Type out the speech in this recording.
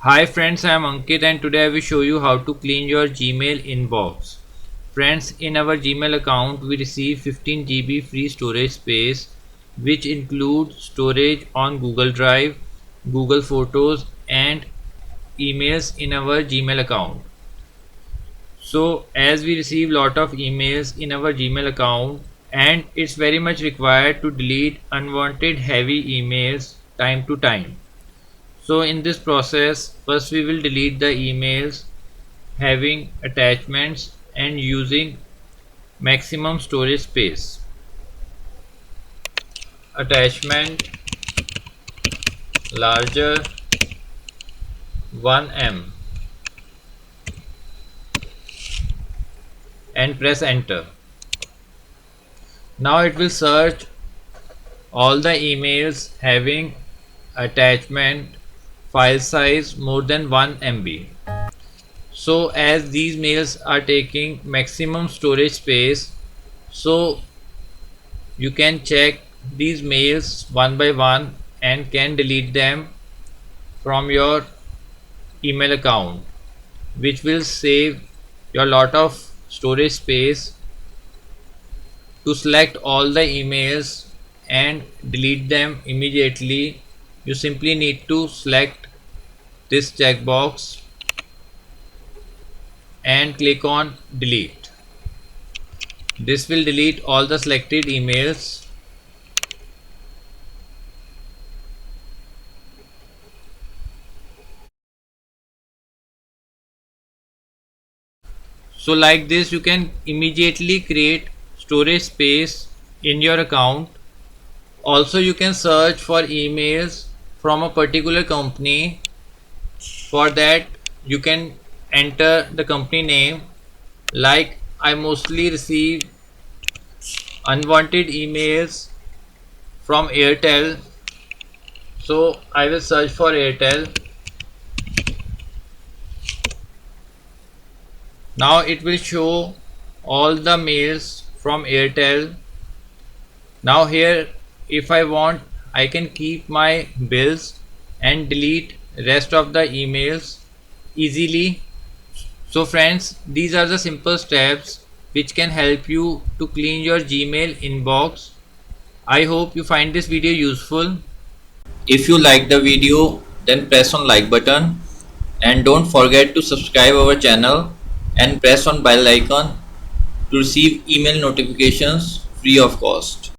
Hi friends, I am Ankit and today I will show you how to clean your Gmail inbox. Friends, in our Gmail account we receive 15 GB free storage space which includes storage on Google Drive, Google Photos and emails in our Gmail account. So as we receive lot of emails in our Gmail account and it's very much required to delete unwanted heavy emails time to time. So in this process, first we will delete the emails having attachments and using maximum storage space. Attachment larger 1 M and press enter. Now it will search all the emails having attachment file size more than 1 MB. So as these mails are taking maximum storage space, so you can check these mails one by one and can delete them from your email account, which will save your lot of storage space. To select all the emails and delete them immediately, you simply need to select this checkbox and click on delete. This will delete all the selected emails. So like this you can immediately create storage space in your account. Also you can search for emails from a particular company. For that you can enter the company name. Like I mostly receive unwanted emails from Airtel, so I will search for Airtel. Now it will show all the mails from Airtel. Now here if I want I can keep my bills and delete rest of the emails easily. So friends, these are the simple steps which can help you to clean your Gmail inbox. I hope you find this video useful. If you like the video, then press on like button and don't forget to subscribe our channel and press on bell icon to receive email notifications free of cost.